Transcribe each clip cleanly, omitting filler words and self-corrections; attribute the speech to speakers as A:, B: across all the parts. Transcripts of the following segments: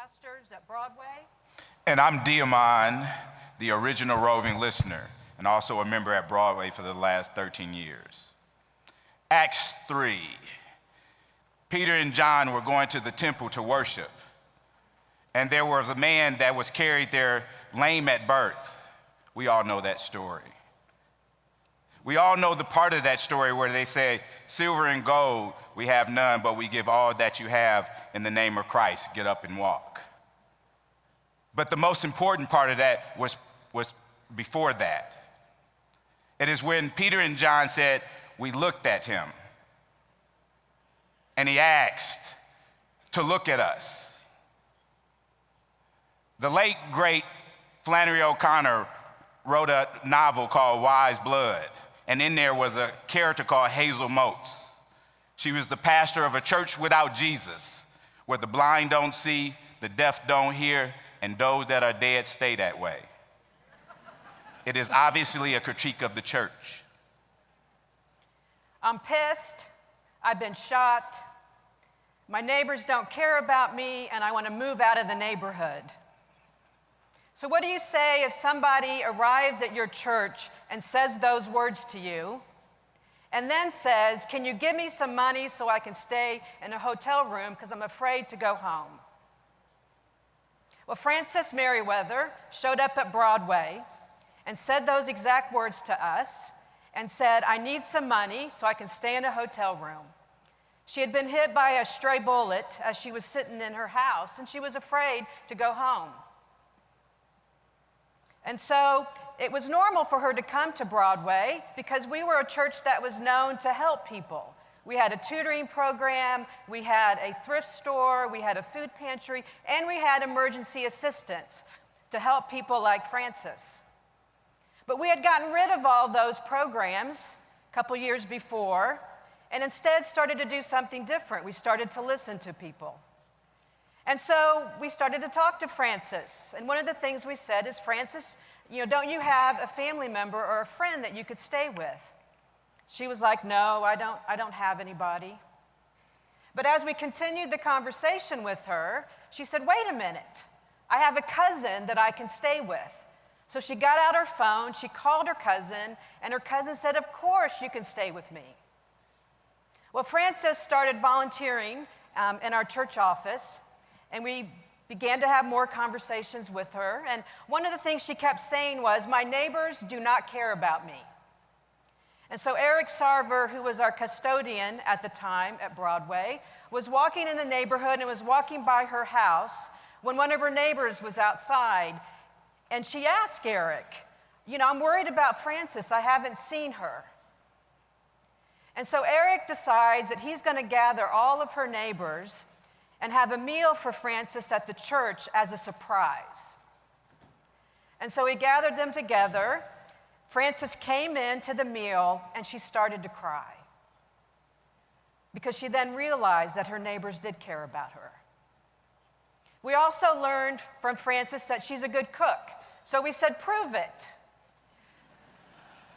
A: pastors at Broadway.
B: And I'm DeAmon, the original Roving listener, and also a member at Broadway for the last 13 years. Acts 3. Peter and John were going to the temple to worship, and there was a man that was carried there lame at birth. We all know that story. We all know the part of that story where they say, silver and gold we have none, but we give all that you have in the name of Christ. Get up and walk. But the most important part of that was before that. It is when Peter and John said, we looked at him. And he asked to look at us. The late, great Flannery O'Connor wrote a novel called Wise Blood. And in there was a character called Hazel Motes. She was the pastor of a church without Jesus, where the blind don't see, the deaf don't hear, and those that are dead stay that way. It is obviously a critique of the church.
A: I'm pissed. I've been shot. My neighbors don't care about me, and I want to move out of the neighborhood. So what do you say if somebody arrives at your church and says those words to you, and then says, can you give me some money so I can stay in a hotel room because I'm afraid to go home? Well, Frances Merriweather showed up at Broadway and said those exact words to us and said, I need some money so I can stay in a hotel room. She had been hit by a stray bullet as she was sitting in her house, and she was afraid to go home. And so it was normal for her to come to Broadway because we were a church that was known to help people. We had a tutoring program, we had a thrift store, we had a food pantry, and we had emergency assistance to help people like Frances. But we had gotten rid of all those programs a couple years before and instead started to do something different. We started to listen to people. And so we started to talk to Frances. And one of the things we said is, Frances, don't you have a family member or a friend that you could stay with? She was like, no, I don't have anybody. But as we continued the conversation with her, she said, wait a minute, I have a cousin that I can stay with. So she got out her phone, she called her cousin, and her cousin said, of course you can stay with me. Well, Frances started volunteering in our church office, and we began to have more conversations with her. And one of the things she kept saying was, my neighbors do not care about me. And so Eric Sarver, who was our custodian at the time at Broadway, was walking in the neighborhood and was walking by her house when one of her neighbors was outside. And she asked Eric, I'm worried about Frances. I haven't seen her. And so Eric decides that he's going to gather all of her neighbors and have a meal for Frances at the church as a surprise. And so he gathered them together. Frances came in to the meal and she started to cry because she then realized that her neighbors did care about her. We also learned from Frances that she's a good cook. So we said, prove it.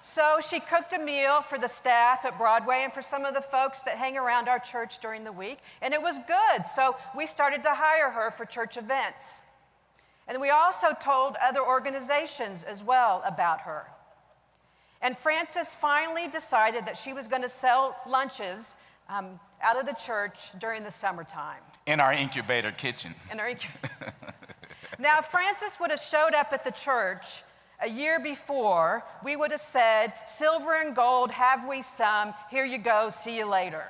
A: So she cooked a meal for the staff at Broadway and for some of the folks that hang around our church during the week, and it was good. So we started to hire her for church events. And we also told other organizations as well about her. And Frances finally decided that she was going to sell lunches out of the church during the summertime.
B: In our incubator kitchen.
A: Now, if Frances would have showed up at the church a year before, we would have said, silver and gold have we some, here you go, see you later.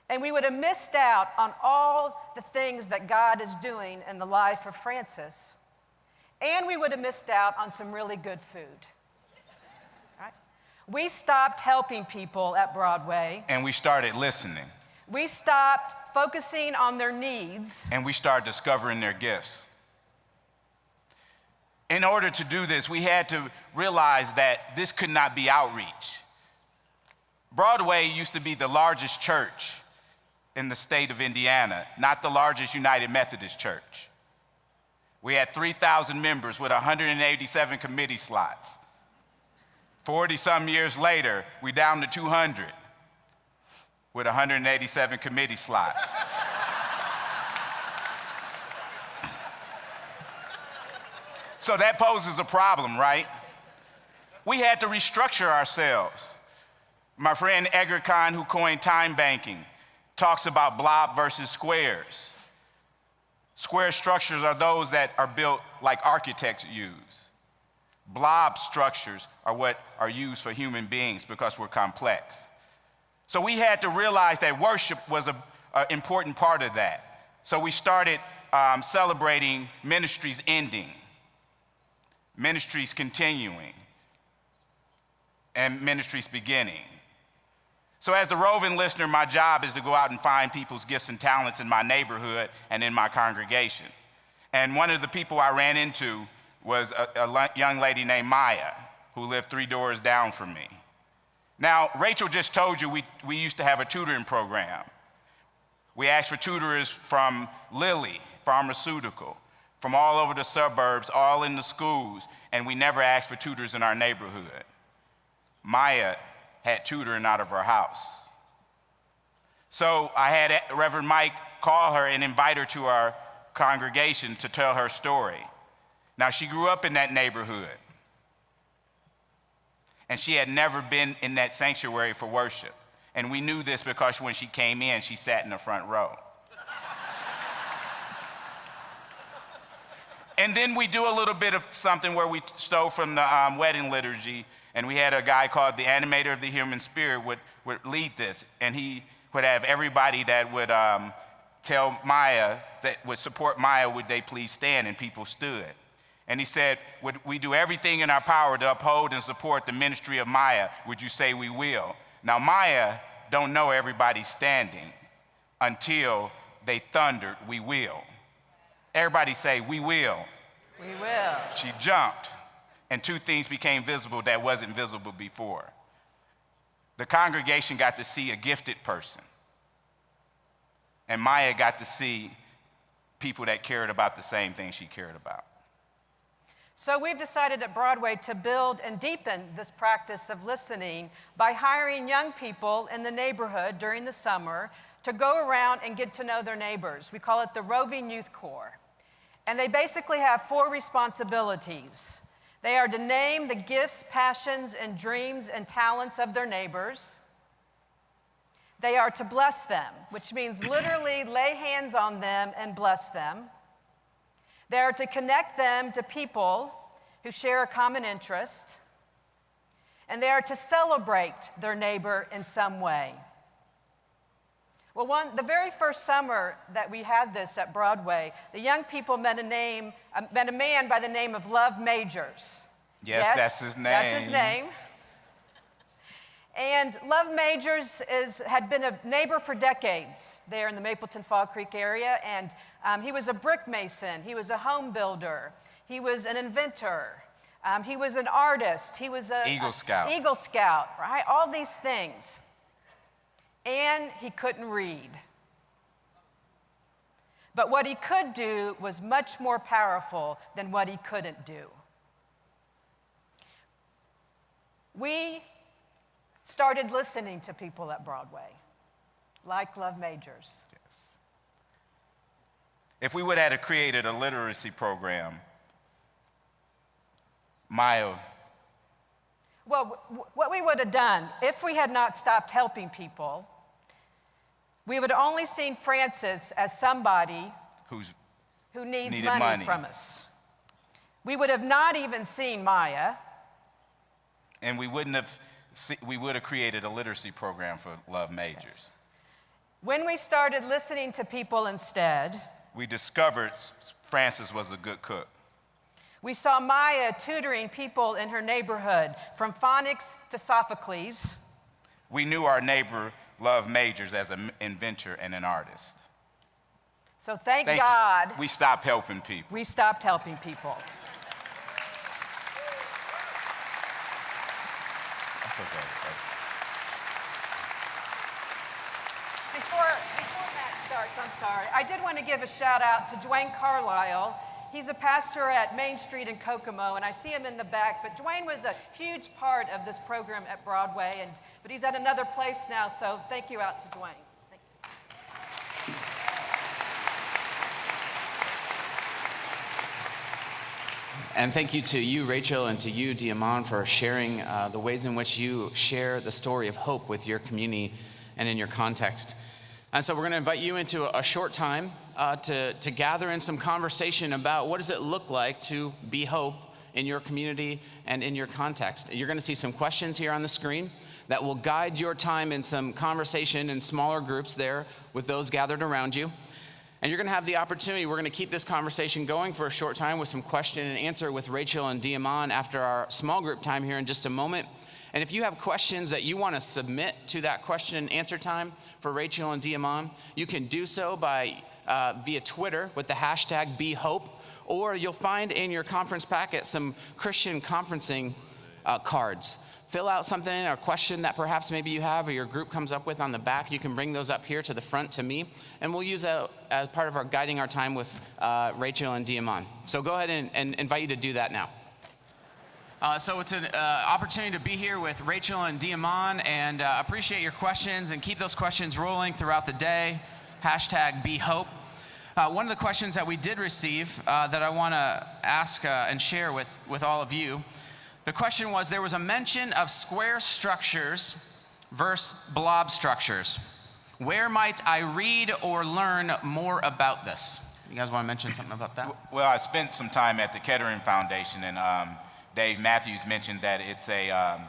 A: And we would have missed out on all the things that God is doing in the life of Frances. And we would have missed out on some really good food. Right? We stopped helping people at Broadway.
B: And we started listening.
A: We stopped focusing on their needs.
B: And we started discovering their gifts. In order to do this, we had to realize that this could not be outreach. Broadway used to be the largest church in the state of Indiana, not the largest United Methodist church. We had 3,000 members with 187 committee slots. 40-some years later, we're down to 200 with 187 committee slots. So that poses a problem, right? We had to restructure ourselves. My friend Edgar Kahn, who coined time banking, talks about blob versus squares. Square structures are those that are built like architects use. Blob structures are what are used for human beings because we're complex. So we had to realize that worship was an important part of that. So we started celebrating ministries ending, ministries continuing, and ministries beginning. So as the Roving listener, my job is to go out and find people's gifts and talents in my neighborhood and in my congregation. And one of the people I ran into was a young lady named Maya, who lived 3 doors down from me. Now, Rachel just told you we used to have a tutoring program. We asked for tutors from Lilly Pharmaceutical, from all over the suburbs, all in the schools, and we never asked for tutors in our neighborhood. Maya had tutoring out of her house. So I had Reverend Mike call her and invite her to our congregation to tell her story. Now, she grew up in that neighborhood, and she had never been in that sanctuary for worship. And we knew this because when she came in, she sat in the front row. And then we do a little bit of something where we stole from the wedding liturgy, and we had a guy called the animator of the human spirit would lead this, and he would have everybody that would tell Maya, that would support Maya, would they please stand, and people stood. And he said, would we do everything in our power to uphold and support the ministry of Maya? Would you say we will? Now, Maya don't know everybody's standing until they thundered, we will. Everybody say, we will.
A: We will.
B: She jumped, and 2 things became visible that wasn't visible before. The congregation got to see a gifted person, and Maya got to see people that cared about the same thing she cared about.
A: So we've decided at Broadway to build and deepen this practice of listening by hiring young people in the neighborhood during the summer to go around and get to know their neighbors. We call it the Roving Youth Corps. And they basically have 4 responsibilities. They are to name the gifts, passions, and dreams and talents of their neighbors. They are to bless them, which means literally lay hands on them and bless them. They are to connect them to people who share a common interest. And they are to celebrate their neighbor in some way. Well, the very first summer that we had this at Broadway, the young people met a man by the name of Love Majors.
B: Yes, that's his name.
A: That's his name. And Love Majors had been a neighbor for decades there in the Mapleton Fall Creek area, and he was a brick mason, he was a home builder, he was an inventor, he was an artist, he was an
B: Eagle Scout.
A: Eagle Scout, right? All these things. And he couldn't read. But what he could do was much more powerful than what he couldn't do. We started listening to people at Broadway, like Love Majors.
B: Yes. If we would have created a literacy program, Maya.
A: Well, what we would have done, if we had not stopped helping people, we would have only seen Frances as somebody who needs money from us. We would have not even seen Maya.
B: And we would have created a literacy program for Love Majors.
A: Yes. When we started listening to people instead,
B: we discovered Frances was a good cook.
A: We saw Maya tutoring people in her neighborhood, from phonics to Sophocles.
B: We knew our neighbor Love Majors as an inventor and an artist.
A: So thank God
B: we stopped helping people.
A: We stopped helping people.
B: That's okay.
A: Before Matt starts, I'm sorry, I did want to give a shout out to Duane Carlile. He's a pastor at Main Street in Kokomo, and I see him in the back. But Duane was a huge part of this program at Broadway, but he's at another place now, so thank you out to Duane. Thank you.
C: And thank you to you, Rachel, and to you, DeAmon, for sharing the ways in which you share the story of hope with your community and in your context. And so we're going to invite you into a short time to gather in some conversation about what does it look like to be hope in your community and in your context. You're going to see some questions here on the screen that will guide your time in some conversation in smaller groups there with those gathered around you. And you're going to have the opportunity, we're going to keep this conversation going for a short time with some question and answer with Rachel and DeAmon after our small group time here in just a moment. And if you have questions that you want to submit to that question and answer time for Rachel and DeAmon, you can do so by via Twitter with the hashtag #BeHope, or you'll find in your conference packet some Christian conferencing cards. Fill out something or question that perhaps maybe you have or your group comes up with on the back. You can bring those up here to the front to me, and we'll use that as part of our guiding our time with Rachel and DeAmon. So go ahead and invite you to do that now. So it's an opportunity to be here with Rachel and DeAmon, and appreciate your questions, and keep those questions rolling throughout the day. Hashtag #BeHope. One of the questions that we did receive that I want to ask and share with all of you, the question was, there was a mention of square structures versus blob structures. Where might I read or learn more about this? You guys want to mention something about that?
B: Well, I spent some time at the Kettering Foundation, and Dave Matthews mentioned that it's a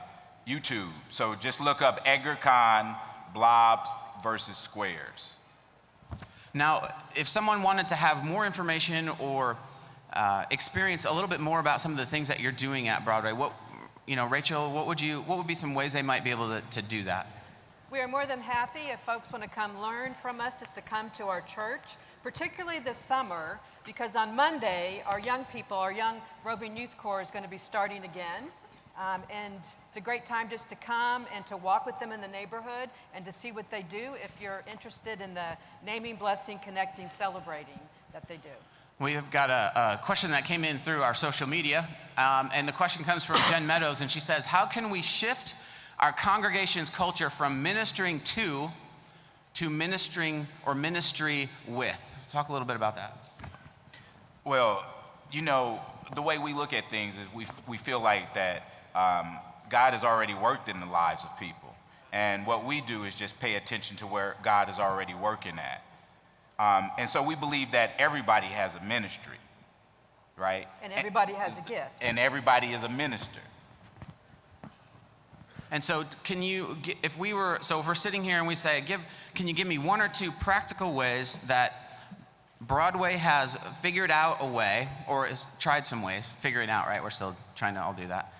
B: YouTube. So just look up Edgar Kahn, blobs versus squares.
C: Now, if someone wanted to have more information or experience a little bit more about some of the things that you're doing at Broadway, Rachel, what would be some ways they might be able to do that?
A: We are more than happy if folks want to come learn from us, just to come to our church, particularly this summer, because on Monday, our young Roving Youth Corps is going to be starting again. And it's a great time just to come and to walk with them in the neighborhood and to see what they do if you're interested in the naming, blessing, connecting, celebrating that they do.
C: We have got a question that came in through our social media, and the question comes from Jen Meadows, and she says, how can we shift our congregation's culture from ministering to ministering or ministry with? Talk a little bit about that.
B: Well, the way we look at things is we feel like that God has already worked in the lives of people. And what we do is just pay attention to where God is already working at. And so we believe that everybody has a ministry, right?
A: And everybody has a gift.
B: And everybody is a minister.
C: And so if we're sitting here and we say, can you give me one or two practical ways that Broadway has figured out a way, or has tried some ways, figuring out, right? We're still trying to all do that.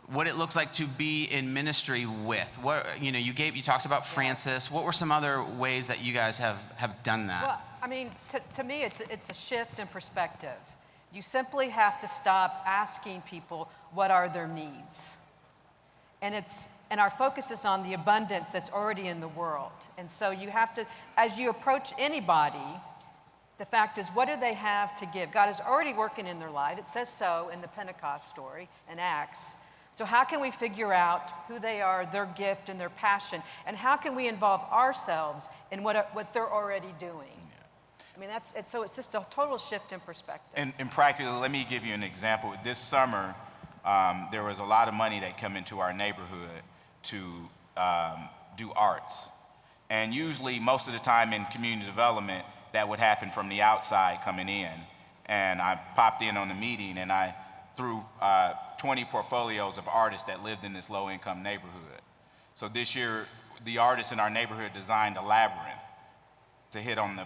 C: What it looks like to be in ministry with. You talked about Francis. What were some other ways that you guys have done that?
A: Well, I mean, to me, it's a shift in perspective. You simply have to stop asking people what are their needs. And our focus is on the abundance that's already in the world. And so you have to, as you approach anybody, the fact is, what do they have to give? God is already working in their life. It says so in the Pentecost story in Acts. So how can we figure out who they are, their gift, and their passion? And how can we involve ourselves in what they're already doing? I mean, it's just a total shift in perspective.
B: And practically, let me give you an example. This summer, there was a lot of money that come into our neighborhood to do arts. And usually, most of the time in community development, that would happen from the outside coming in. And I popped in on the meeting, and I threw 20 portfolios of artists that lived in this low-income neighborhood. So this year, the artists in our neighborhood designed a labyrinth to hit on the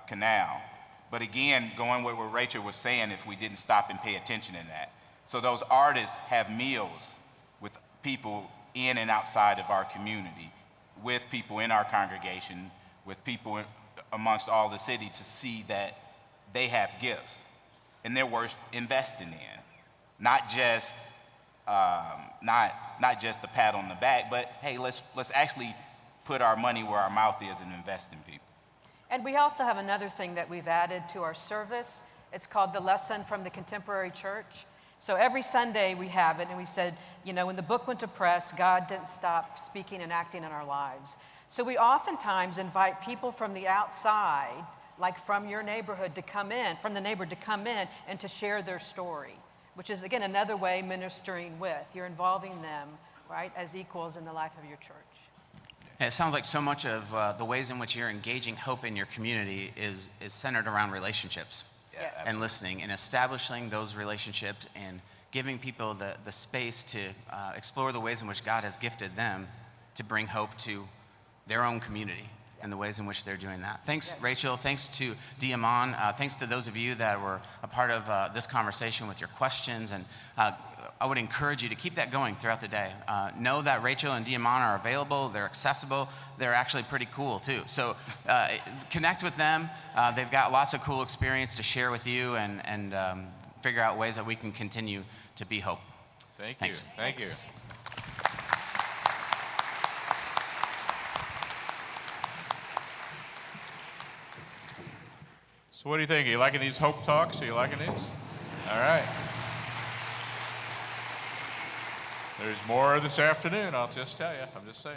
B: canal. But again, going with what Rachel was saying, if we didn't stop and pay attention in that. So those artists have meals with people in and outside of our community, with people in our congregation, with people amongst all the city, to see that they have gifts and they're worth investing in. Not just a pat on the back, but hey, let's actually put our money where our mouth is and invest in people.
A: And we also have another thing that we've added to our service. It's called the Lesson from the Contemporary Church. So every Sunday we have it, and we said, when the book went to press, God didn't stop speaking and acting in our lives. So we oftentimes invite people from the outside, like from your neighborhood, to come in, from the neighborhood to come in and to share their story. which is, again, another way ministering with. You're involving them, right, as equals in the life of your church.
C: It sounds like so much of the ways in which you're engaging hope in your community is centered around relationships
A: Yes.
C: and listening and establishing those relationships and giving people the space to explore the ways in which God has gifted them to bring hope to their own community and the ways in which they're doing that. Thanks,
A: Yes.
C: Rachel. Thanks to DeAmon. Thanks to those of you that were a part of this conversation with your questions. And I would encourage you to keep that going throughout the day. Know that Rachel and DeAmon are available. They're accessible. They're actually pretty cool, too. So connect with them. They've got lots of cool experience to share with you and figure out ways that we can continue to be hope.
D: Thanks.
B: Thank you.
D: So what do you think? Are you liking these hope talks? Are you liking these? All right. There's more this afternoon, I'll just tell you. I'm just saying.